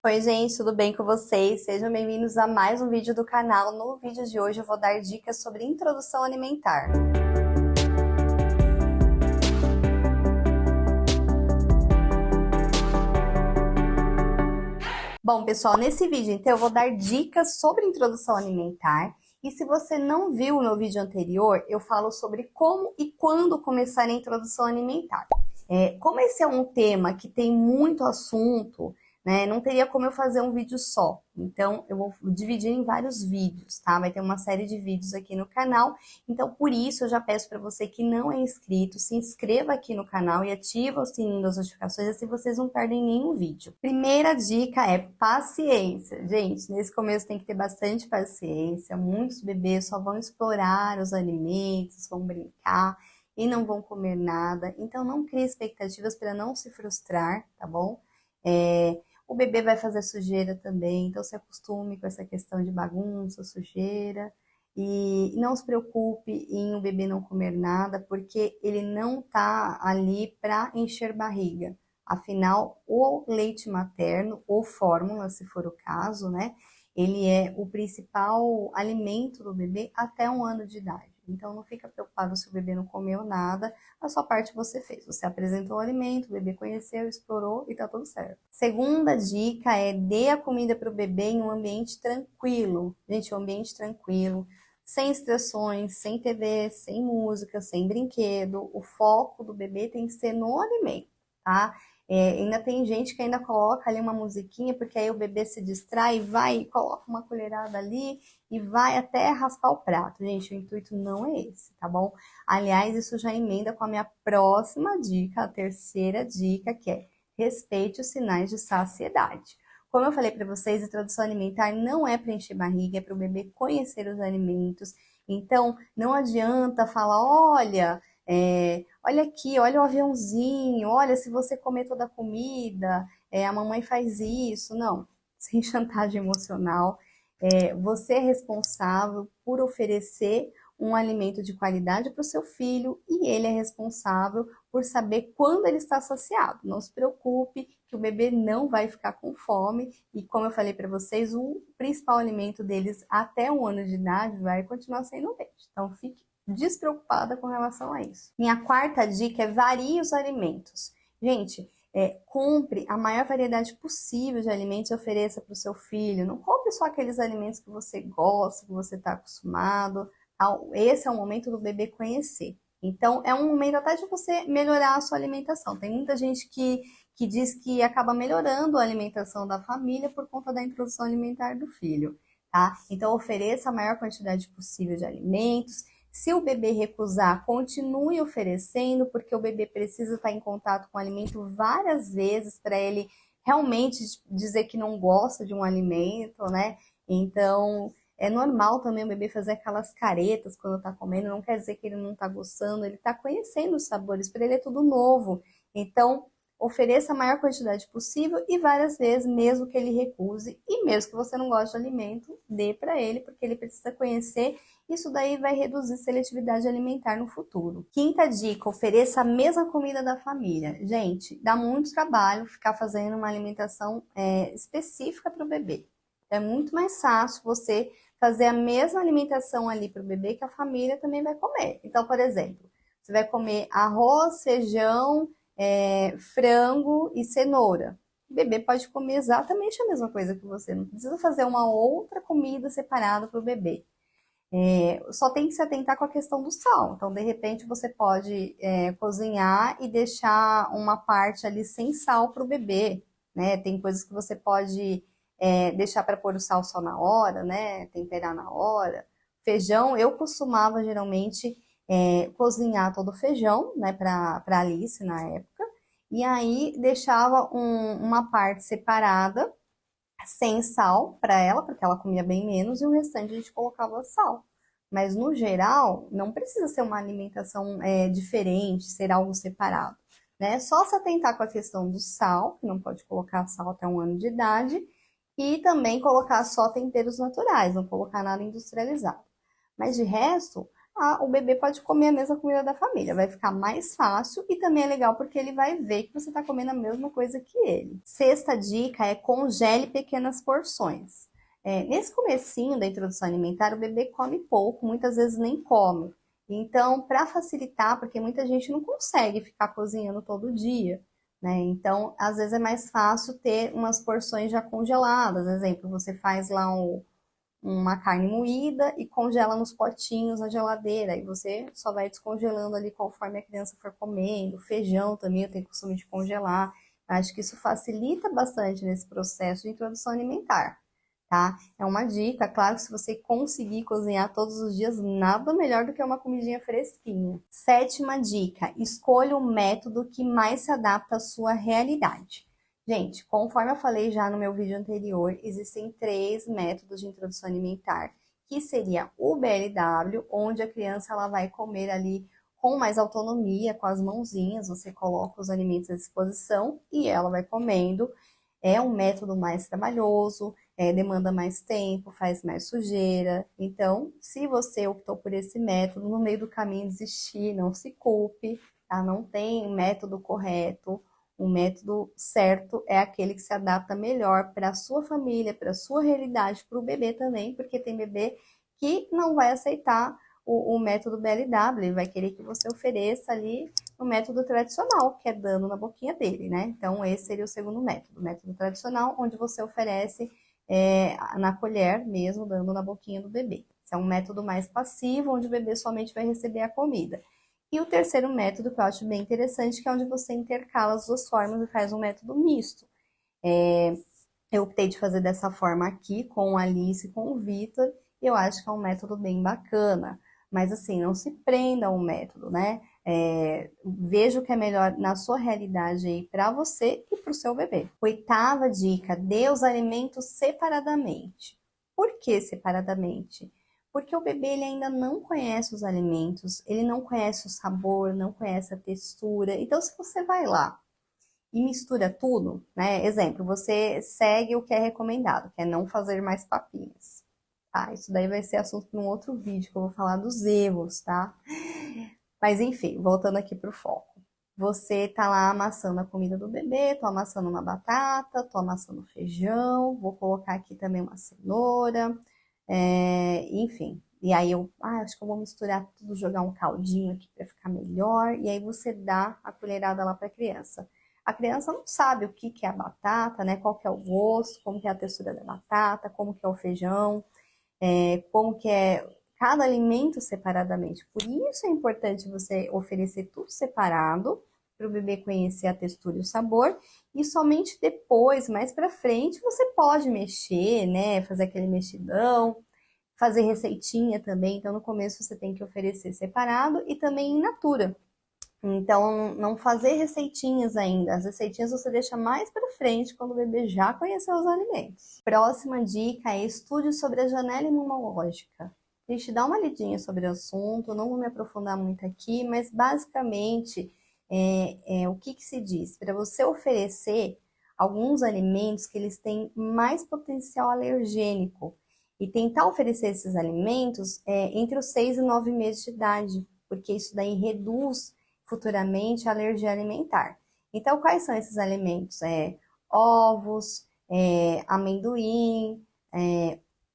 Oi, gente, tudo bem com vocês? Sejam bem-vindos a mais um vídeo do canal. No vídeo de hoje eu vou dar dicas sobre introdução alimentar. Bom, pessoal, nesse vídeo então eu vou dar dicas sobre introdução alimentar. E se você não viu o meu vídeo anterior, eu falo sobre como e quando começar a introdução alimentar. Como esse é um tema que tem muito assunto, né, não teria como eu fazer um vídeo só. Então, eu vou dividir em vários vídeos, tá? Vai ter uma série de vídeos aqui no canal. Então, por isso, eu já peço para você que não é inscrito, se inscreva aqui no canal e ativa o sininho das notificações, assim vocês não perdem nenhum vídeo. Primeira dica é paciência. Gente, nesse começo tem que ter bastante paciência. Muitos bebês só vão explorar os alimentos, vão brincar e não vão comer nada. Então, não crie expectativas para não se frustrar, tá bom? O bebê vai fazer sujeira também, então se acostume com essa questão de bagunça, sujeira. E não se preocupe em o bebê não comer nada, porque ele não tá ali para encher barriga. Afinal, o leite materno ou fórmula, se for o caso, né? Ele é o principal alimento do bebê até 1 ano de idade. Então, não fica preocupado se o bebê não comeu nada, a sua parte você fez. Você apresentou o alimento, o bebê conheceu, explorou e tá tudo certo. Segunda dica é dê a comida para o bebê em um ambiente tranquilo. Gente, um ambiente tranquilo, sem distrações, sem TV, sem música, sem brinquedo. O foco do bebê tem que ser no alimento, tá? Ainda tem gente que ainda coloca ali uma musiquinha, porque aí o bebê se distrai, vai e coloca uma colherada ali e vai até raspar o prato. Gente, o intuito não é esse, tá bom? Aliás, isso já emenda com a minha próxima dica, a terceira dica, que é respeite os sinais de saciedade. Como eu falei para vocês, a introdução alimentar não é para encher barriga, é para o bebê conhecer os alimentos. Então, não adianta falar, olha aqui, olha o aviãozinho, olha, se você comer toda a comida, a mamãe faz isso. Não, sem chantagem emocional. Você é responsável por oferecer um alimento de qualidade para o seu filho e ele é responsável por saber quando ele está saciado. Não se preocupe que o bebê não vai ficar com fome e, como eu falei para vocês, o principal alimento deles até 1 ano de idade vai continuar sendo o leite. Então, fique despreocupada com relação a isso. Minha quarta dica é varie os alimentos. Gente, compre a maior variedade possível de alimentos e ofereça para o seu filho. Não compre só aqueles alimentos que você gosta, que você está acostumado. Esse é o momento do bebê conhecer. Então, é um momento até de você melhorar a sua alimentação. Tem muita gente que diz que acaba melhorando a alimentação da família por conta da introdução alimentar do filho, tá? Então, ofereça a maior quantidade possível de alimentos. Se o bebê recusar, continue oferecendo, porque o bebê precisa estar em contato com o alimento várias vezes para ele realmente dizer que não gosta de um alimento, né? Então, é normal também o bebê fazer aquelas caretas quando está comendo, não quer dizer que ele não está gostando, ele está conhecendo os sabores, para ele é tudo novo. Então, ofereça a maior quantidade possível e várias vezes, mesmo que ele recuse, e mesmo que você não goste de alimento, dê para ele, porque ele precisa conhecer. Isso daí vai reduzir seletividade alimentar no futuro. Quinta dica, ofereça a mesma comida da família. Gente, dá muito trabalho ficar fazendo uma alimentação específica para o bebê. É muito mais fácil você fazer a mesma alimentação ali para o bebê que a família também vai comer. Então, por exemplo, você vai comer arroz, feijão, frango e cenoura. O bebê pode comer exatamente a mesma coisa que você. Não precisa fazer uma outra comida separada para o bebê. Só tem que se atentar com a questão do sal. Então, de repente, você pode cozinhar e deixar uma parte ali sem sal para o bebê, né? Tem coisas que você pode deixar para pôr o sal só na hora, né? Temperar na hora. Feijão, eu costumava geralmente cozinhar todo o feijão, né? Para Alice na época. E aí deixava uma parte separada sem sal para ela, porque ela comia bem menos, e o restante a gente colocava sal. Mas no geral, não precisa ser uma alimentação diferente, ser algo separado, né? Só se atentar com a questão do sal, que não pode colocar sal até 1 ano de idade, e também colocar só temperos naturais, não colocar nada industrializado. Mas de resto, o bebê pode comer a mesma comida da família. Vai ficar mais fácil e também é legal porque ele vai ver que você está comendo a mesma coisa que ele. Sexta dica é congele pequenas porções. Nesse comecinho da introdução alimentar, o bebê come pouco, muitas vezes nem come. Então, para facilitar, porque muita gente não consegue ficar cozinhando todo dia, né? Então, às vezes é mais fácil ter umas porções já congeladas. Exemplo, você faz lá uma carne moída e congela nos potinhos na geladeira. E você só vai descongelando ali conforme a criança for comendo. Feijão também eu tenho costume de congelar. Acho que isso facilita bastante nesse processo de introdução alimentar, tá? É uma dica, claro que se você conseguir cozinhar todos os dias, nada melhor do que uma comidinha fresquinha. Sétima dica, escolha o método que mais se adapta à sua realidade. Gente, conforme eu falei já no meu vídeo anterior, existem 3 métodos de introdução alimentar, que seria o BLW, onde a criança ela vai comer ali com mais autonomia, com as mãozinhas, você coloca os alimentos à disposição e ela vai comendo. É um método mais trabalhoso, demanda mais tempo, faz mais sujeira. Então, se você optou por esse método, no meio do caminho desistir, não se culpe, tá? Não tem método correto. O método certo é aquele que se adapta melhor para a sua família, para a sua realidade, para o bebê também, porque tem bebê que não vai aceitar o método BLW, vai querer que você ofereça ali o método tradicional, que é dando na boquinha dele, né? Então, esse seria o segundo método, o método tradicional, onde você oferece na colher mesmo, dando na boquinha do bebê. Esse é um método mais passivo, onde o bebê somente vai receber a comida. E o terceiro método, que eu acho bem interessante, que é onde você intercala as 2 formas e faz um método misto. Eu optei de fazer dessa forma aqui, com a Alice e com o Vitor, e eu acho que é um método bem bacana. Mas assim, não se prenda a um método, né? Veja o que é melhor na sua realidade aí para você e para o seu bebê. Oitava dica, dê os alimentos separadamente. Por que separadamente? Porque o bebê ele ainda não conhece os alimentos, ele não conhece o sabor, não conhece a textura. Então, se você vai lá e mistura tudo, né? Exemplo, você segue o que é recomendado, que é não fazer mais papinhas. Tá? Isso daí vai ser assunto para um outro vídeo, que eu vou falar dos erros, tá? Mas enfim, voltando aqui pro foco. Você tá lá amassando a comida do bebê, tô amassando uma batata, tô amassando feijão, vou colocar aqui também uma cenoura, enfim. E aí acho que eu vou misturar tudo, jogar um caldinho aqui para ficar melhor. E aí você dá a colherada lá para a criança. A criança não sabe o que é a batata, né? Qual que é o gosto, como que é a textura da batata, como que é o feijão, como que é cada alimento separadamente. Por isso é importante você oferecer tudo separado para o bebê conhecer a textura e o sabor. E somente depois, mais para frente, você pode mexer, né? Fazer aquele mexidão, fazer receitinha também. Então, no começo você tem que oferecer separado e também in natura. Então, não fazer receitinhas ainda. As receitinhas você deixa mais para frente, quando o bebê já conheceu os alimentos. Próxima dica é estude sobre a janela imunológica. A gente dá uma lidinha sobre o assunto, não vou me aprofundar muito aqui, mas basicamente o que se diz? Para você oferecer alguns alimentos que eles têm mais potencial alergênico e tentar oferecer esses alimentos entre os 6 e 9 meses de idade, porque isso daí reduz futuramente a alergia alimentar. Então, quais são esses alimentos? Ovos, amendoim,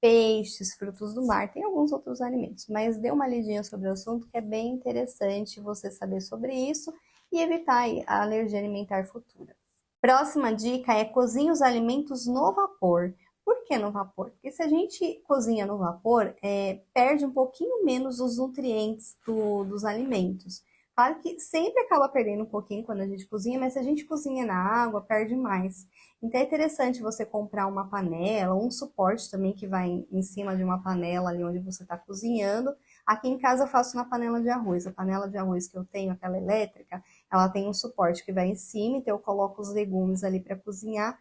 peixes, frutos do mar, tem alguns outros alimentos, mas dê uma lidinha sobre o assunto que é bem interessante você saber sobre isso e evitar a alergia alimentar futura. Próxima dica é cozinhe os alimentos no vapor. Por que no vapor? Porque se a gente cozinha no vapor, perde um pouquinho menos os nutrientes dos alimentos. Claro que sempre acaba perdendo um pouquinho quando a gente cozinha, mas se a gente cozinha na água, perde mais. Então é interessante você comprar uma panela, um suporte também que vai em cima de uma panela ali onde você está cozinhando. Aqui em casa eu faço na panela de arroz. A panela de arroz que eu tenho, aquela elétrica, ela tem um suporte que vai em cima, então eu coloco os legumes ali para cozinhar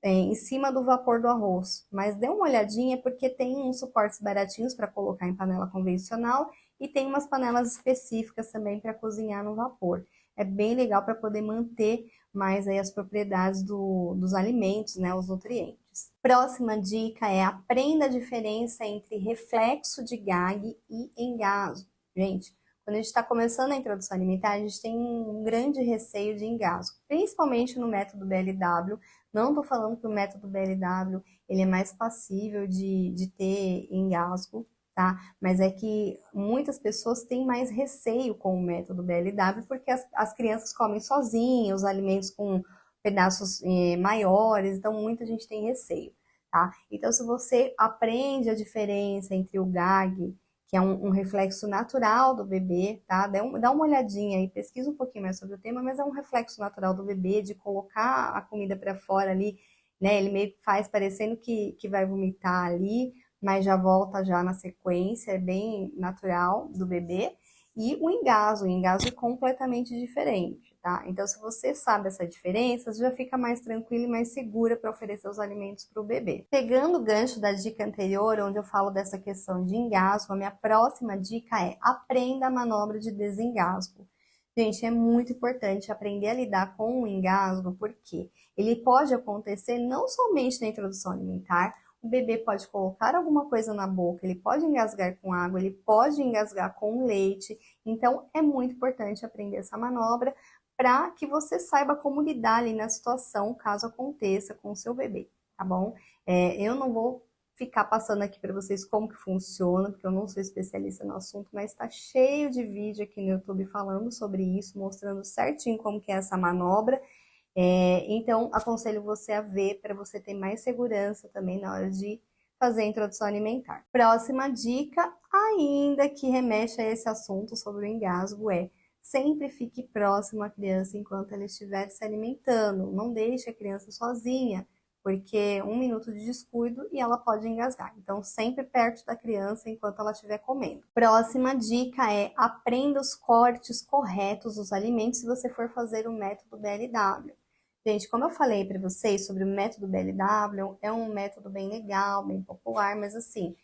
em cima do vapor do arroz. Mas dê uma olhadinha porque tem uns suportes baratinhos para colocar em panela convencional e tem umas panelas específicas também para cozinhar no vapor. É bem legal para poder manter mais aí as propriedades dos alimentos, né, os nutrientes. Próxima dica é aprenda a diferença entre reflexo de gag e engasgo. Gente, quando a gente está começando a introdução alimentar, a gente tem um grande receio de engasgo, principalmente no método BLW. Não estou falando que o método BLW ele é mais passível de ter engasgo, tá? Mas é que muitas pessoas têm mais receio com o método BLW porque as crianças comem sozinhas, os alimentos com pedaços maiores, então muita gente tem receio, tá? Então, se você aprende a diferença entre o GAG, que é um reflexo natural do bebê, tá? Dá uma olhadinha aí, pesquisa um pouquinho mais sobre o tema, mas é um reflexo natural do bebê de colocar a comida para fora ali, né? Ele meio que faz parecendo que vai vomitar ali, mas já volta já na sequência, é bem natural do bebê. E o engasgo é completamente diferente, tá? Então, se você sabe essa diferença, você já fica mais tranquila e mais segura para oferecer os alimentos para o bebê. Pegando o gancho da dica anterior, onde eu falo dessa questão de engasgo, a minha próxima dica é aprenda a manobra de desengasgo. Gente, é muito importante aprender a lidar com o engasgo, porque ele pode acontecer não somente na introdução alimentar, o bebê pode colocar alguma coisa na boca, ele pode engasgar com água, ele pode engasgar com leite. Então, é muito importante aprender essa manobra para que você saiba como lidar ali na situação, caso aconteça com o seu bebê, tá bom? Eu não vou ficar passando aqui para vocês como que funciona, porque eu não sou especialista no assunto, mas está cheio de vídeo aqui no YouTube falando sobre isso, mostrando certinho como que é essa manobra. Então, aconselho você a ver para você ter mais segurança também na hora de fazer a introdução alimentar. Próxima dica, ainda que remete a esse assunto sobre o engasgo, é sempre fique próximo à criança enquanto ela estiver se alimentando. Não deixe a criança sozinha, porque 1 minuto de descuido e ela pode engasgar. Então, sempre perto da criança enquanto ela estiver comendo. Próxima dica é aprenda os cortes corretos dos alimentos se você for fazer o método BLW. Gente, como eu falei para vocês sobre o método BLW, é um método bem legal, bem popular, mas assim,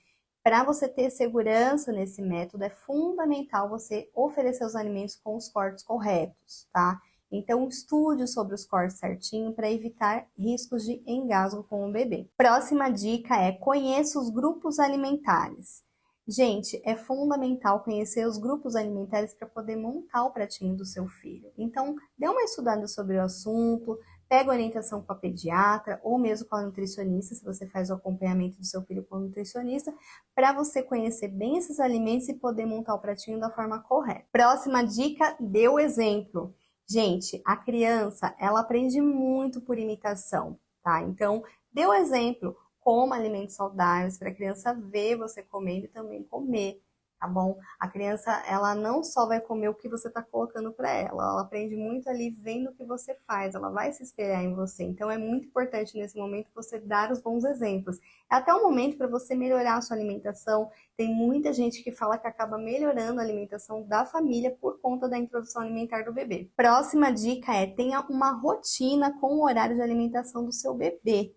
para você ter segurança nesse método, é fundamental você oferecer os alimentos com os cortes corretos, tá? Então, estude sobre os cortes certinho para evitar riscos de engasgo com o bebê. Próxima dica é conheça os grupos alimentares. Gente, é fundamental conhecer os grupos alimentares para poder montar o pratinho do seu filho. Então, dê uma estudada sobre o assunto, pega orientação com a pediatra ou mesmo com a nutricionista, se você faz o acompanhamento do seu filho com o nutricionista, para você conhecer bem esses alimentos e poder montar o pratinho da forma correta. Próxima dica, dê o exemplo. Gente, a criança, ela aprende muito por imitação, tá? Então, dê o exemplo. Coma alimentos saudáveis para a criança ver você comendo e também comer, tá bom? A criança, ela não só vai comer o que você está colocando para ela aprende muito ali vendo o que você faz, ela vai se espelhar em você. Então, é muito importante nesse momento você dar os bons exemplos. É até um momento para você melhorar a sua alimentação. Tem muita gente que fala que acaba melhorando a alimentação da família por conta da introdução alimentar do bebê. Próxima dica é tenha uma rotina com o horário de alimentação do seu bebê.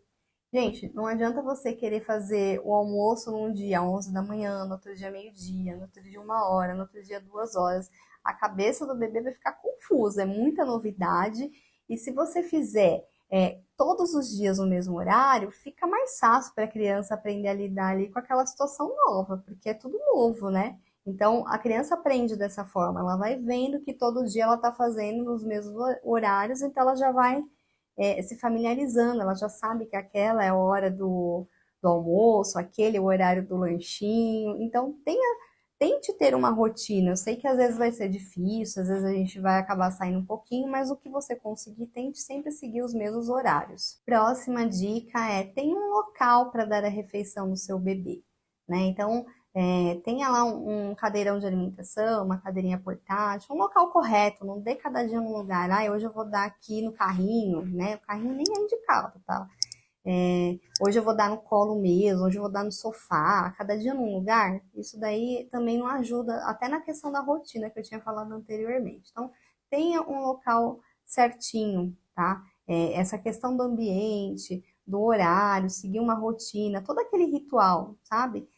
Gente, não adianta você querer fazer o almoço num dia 11 da manhã, no outro dia meio-dia, no outro dia 1 hora, no outro dia 2 horas. A cabeça do bebê vai ficar confusa, é muita novidade. E se você fizer todos os dias no mesmo horário, fica mais fácil para a criança aprender a lidar ali com aquela situação nova, porque é tudo novo, né? Então, a criança aprende dessa forma, ela vai vendo que todo dia ela está fazendo nos mesmos horários, então ela já vai se familiarizando, ela já sabe que aquela é a hora do almoço, aquele é o horário do lanchinho. Então, tente ter uma rotina. Eu sei que às vezes vai ser difícil, às vezes a gente vai acabar saindo um pouquinho, mas o que você conseguir, tente sempre seguir os mesmos horários. Próxima dica é, tenha um local para dar a refeição no seu bebê, né? Então, tenha lá um cadeirão de alimentação, uma cadeirinha portátil, um local correto, não dê cada dia num lugar. Hoje eu vou dar aqui no carrinho, né? O carrinho nem é indicado, tá? Hoje eu vou dar no colo mesmo, hoje eu vou dar no sofá, cada dia num lugar. Isso daí também não ajuda, até na questão da rotina que eu tinha falado anteriormente. Então, tenha um local certinho, tá? Essa questão do ambiente, do horário, seguir uma rotina, todo aquele ritual, sabe?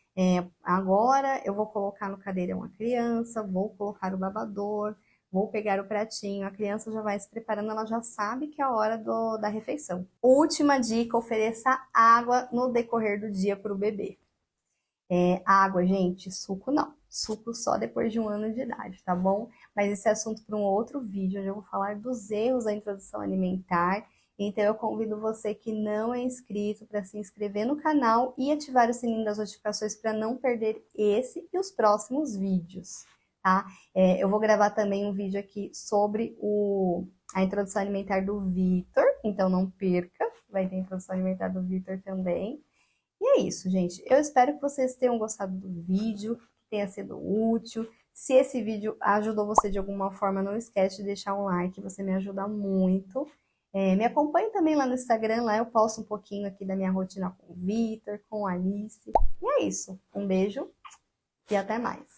Agora eu vou colocar no cadeirão a criança, vou colocar o babador, vou pegar o pratinho, a criança já vai se preparando, ela já sabe que é a hora da refeição. Última dica, ofereça água no decorrer do dia para o bebê. Água, gente, suco não. suco só depois de 1 ano de idade, tá bom? Mas esse é assunto para um outro vídeo, onde eu vou falar dos erros da introdução alimentar. Então eu convido você que não é inscrito para se inscrever no canal e ativar o sininho das notificações para não perder esse e os próximos vídeos, tá? Eu vou gravar também um vídeo aqui sobre a introdução alimentar do Vitor, então não perca, vai ter a introdução alimentar do Vitor também. E é isso, gente. Eu espero que vocês tenham gostado do vídeo, que tenha sido útil. Se esse vídeo ajudou você de alguma forma, não esquece de deixar um like, você me ajuda muito. Me acompanhe também lá no Instagram, lá eu posto um pouquinho aqui da minha rotina com o Vitor, com a Alice. E é isso. Um beijo e até mais.